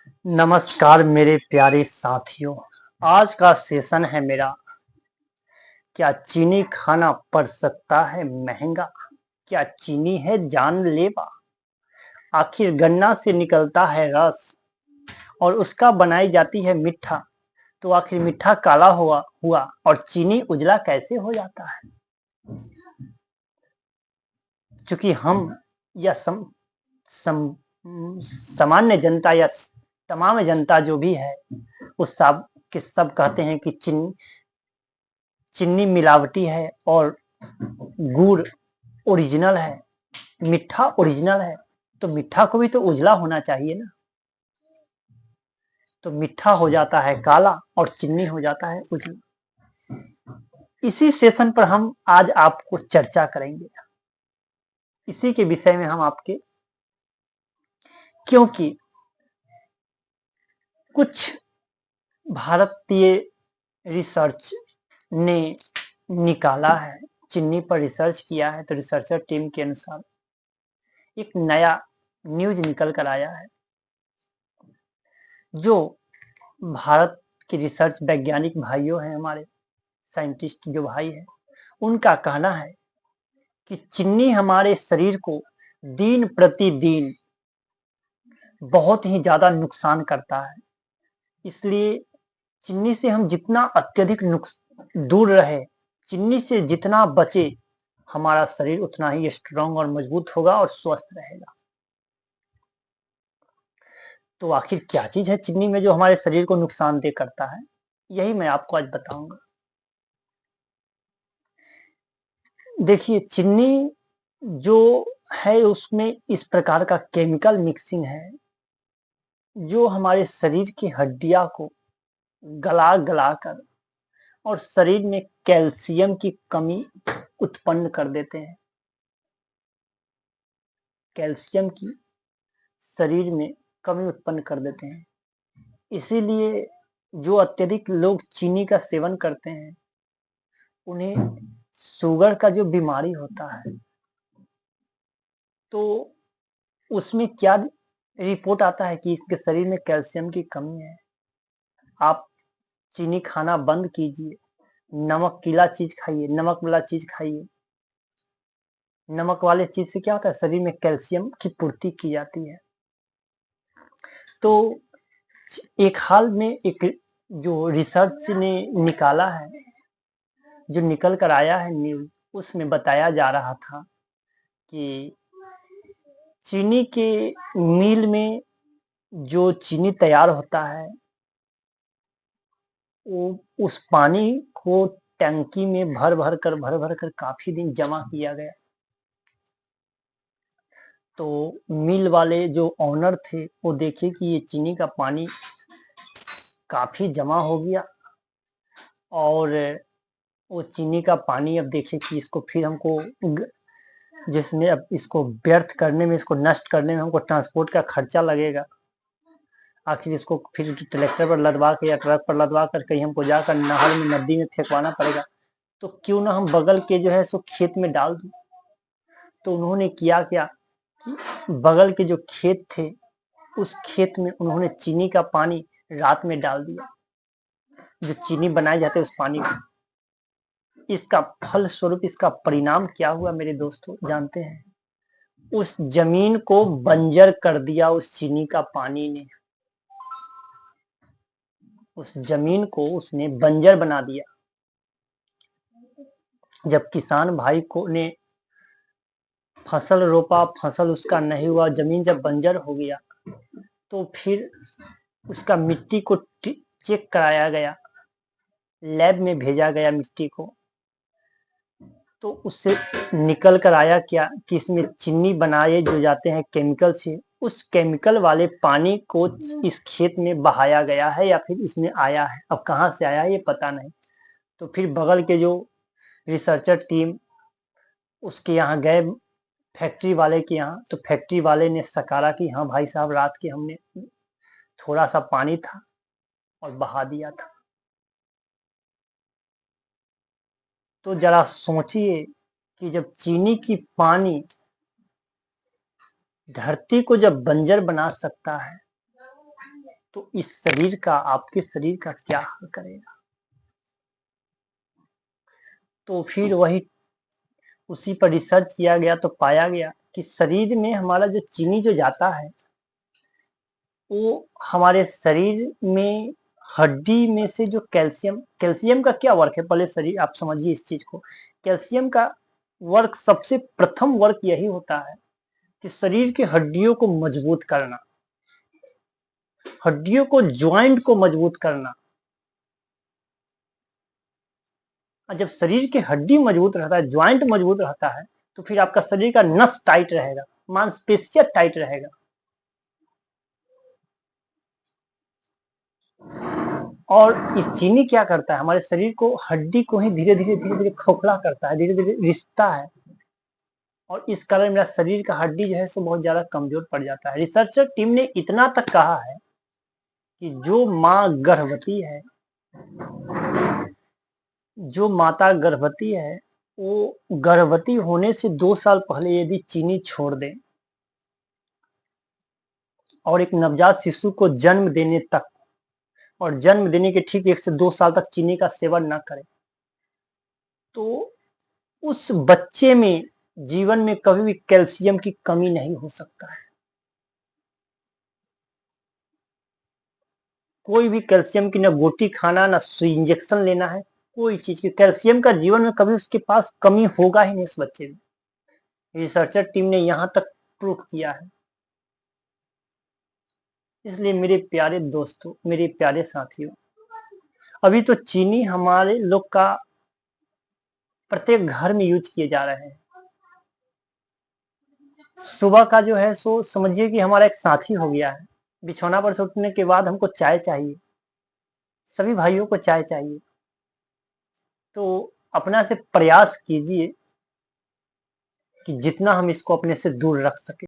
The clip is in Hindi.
नमस्कार मेरे प्यारे साथियों। आज का सेशन है मेरा, क्या चीनी खाना पड़ सकता है महंगा? क्या चीनी है जानलेवा? आखिर गन्ना से निकलता है रस और उसका बनाई जाती है मिठा, तो आखिर मिठा काला हुआ और चीनी उजला कैसे हो जाता है? क्योंकि हम या सम, सामान्य जनता या तमाम जनता जो भी है उस सब कहते हैं कि चीनी मिलावटी है और गुड़ ओरिजिनल है, मिठा ओरिजिनल है। तो मिठा को भी तो उजला होना चाहिए ना। तो मिठा हो जाता है काला और चीनी हो जाता है उजला। इसी सेशन पर हम आज आपको चर्चा करेंगे, इसी के विषय में हम आपके, क्योंकि कुछ भारतीय रिसर्च ने निकाला है, चीनी पर रिसर्च किया है, तो रिसर्चर टीम के अनुसार एक नया न्यूज निकल कर आया है। जो भारत के रिसर्च वैज्ञानिक भाइयों हैं, हमारे साइंटिस्ट जो भाई हैं, उनका कहना है कि चीनी हमारे शरीर को दिन प्रतिदिन बहुत ही ज्यादा नुकसान करता है। इसलिए चीनी से हम जितना अत्यधिक दूर रहे, चीनी से जितना बचे, हमारा शरीर उतना ही स्ट्रांग और मजबूत होगा और स्वस्थ रहेगा। तो आखिर क्या चीज है चीनी में जो हमारे शरीर को नुकसानदेह करता है, यही मैं आपको आज बताऊंगा। देखिए, चीनी जो है उसमें इस प्रकार का केमिकल मिक्सिंग है जो हमारे शरीर की हड्डियां को गला गला कर और शरीर में कैल्शियम की कमी उत्पन्न कर देते हैं। कैल्शियम की शरीर में कमी उत्पन्न कर देते हैं। इसीलिए जो अत्यधिक लोग चीनी का सेवन करते हैं, उन्हें शुगर का जो बीमारी होता है, तो उसमें क्या रिपोर्ट आता है कि इसके शरीर में कैल्शियम की कमी है। आप चीनी खाना बंद कीजिए, नमकीला चीज खाइए, नमक वाला चीज खाइए। नमक वाले चीज से क्या होता है, शरीर में कैल्शियम की पूर्ति की जाती है। तो एक हाल में एक जो रिसर्च ने निकाला है, जो निकल कर आया है न्यूज, उसमें बताया जा रहा था कि चीनी के मिल में जो चीनी तैयार होता है, वो उस पानी को टंकी में भर भर कर काफी दिन जमा किया गया। तो मिल वाले जो ऑनर थे, वो देखे कि ये चीनी का पानी काफी जमा हो गया और वो चीनी का पानी अब देखे कि इसको फिर हमको जिसमें अब इसको व्यर्थ करने में, इसको नष्ट करने में हमको ट्रांसपोर्ट का खर्चा लगेगा। आखिर इसको फिर ट्रैक्टर पर लदवा के या ट्रक पर लदवा कर कहीं हमको जाकर नहर में, नदी में फेंकवाना पड़ेगा। तो क्यों ना हम बगल के जो है सो खेत में डाल दूं। तो उन्होंने किया क्या कि बगल के जो खेत थे, उस खेत में उन्होंने चीनी का पानी रात में डाल दिया, जो चीनी बनाए जाते उस पानी में। इसका फल स्वरूप, इसका परिणाम क्या हुआ मेरे दोस्तों, जानते हैं? उस जमीन को बंजर कर दिया उस चीनी का पानी ने। उस जमीन को उसने बंजर बना दिया। जब किसान भाई को ने फसल रोपा, फसल उसका नहीं हुआ, जमीन जब बंजर हो गया, तो फिर उसका मिट्टी को चेक कराया गया, लैब में भेजा गया मिट्टी को। तो उससे निकल कर आया क्या कि इसमें चीनी बनाए जो जाते हैं केमिकल से, उस केमिकल वाले पानी को इस खेत में बहाया गया है या फिर इसमें आया है। अब कहाँ से आया है ये पता नहीं। तो फिर बगल के जो रिसर्चर टीम उसके यहाँ गए, फैक्ट्री वाले के यहाँ, तो फैक्ट्री वाले ने सकारा कि हाँ भाई साहब, रात के हमने थोड़ा सा पानी था और बहा दिया था। तो जरा सोचिए कि जब चीनी की पानी धरती को जब बंजर बना सकता है, तो इस शरीर का, आपके शरीर का क्या हाल करेगा। तो फिर वही उसी पर रिसर्च किया गया तो पाया गया कि शरीर में हमारा जो चीनी जो जाता है वो हमारे शरीर में हड्डी में से जो कैल्शियम का क्या वर्क है, पहले शरीर आप समझिए इस चीज को। कैल्शियम का वर्क, सबसे प्रथम वर्क यही होता है कि शरीर के हड्डियों को मजबूत करना, हड्डियों को, ज्वाइंट को मजबूत करना। और जब शरीर की हड्डी मजबूत रहता है, ज्वाइंट मजबूत रहता है, तो फिर आपका शरीर का नस टाइट रहेगा, मांसपेशियां टाइट रहेगा। और ये चीनी क्या करता है, हमारे शरीर को, हड्डी को ही धीरे धीरे खोखला करता है, धीरे धीरे रिश्ता है। और इस कारण मेरा शरीर का हड्डी जो है सो बहुत ज्यादा कमजोर पड़ जाता है। रिसर्चर टीम ने इतना तक कहा है कि जो माँ गर्भवती है, जो माता गर्भवती है, वो गर्भवती होने से 2 साल पहले यदि चीनी छोड़ दे और एक नवजात शिशु को जन्म देने तक, और जन्म देने के ठीक 1 से 2 साल तक चीनी का सेवन न करे, तो उस बच्चे में जीवन में कभी भी कैल्शियम की कमी नहीं हो सकता है। कोई भी कैल्शियम की, ना गोटी खाना, ना सुई इंजेक्शन लेना है, कोई चीज की, कैल्शियम का जीवन में कभी उसके पास कमी होगा ही नहीं उस बच्चे में। रिसर्चर टीम ने यहां तक प्रूफ किया है। इसलिए मेरे प्यारे दोस्तों, मेरे प्यारे साथियों, अभी तो चीनी हमारे लोग का प्रत्येक घर में यूज किए जा रहे हैं। सुबह का जो है सो समझिए कि हमारा एक साथी हो गया है। बिछौना पर से उठने के बाद हमको चाय चाहिए, सभी भाइयों को चाय चाहिए। तो अपना से प्रयास कीजिए कि जितना हम इसको अपने से दूर रख सके।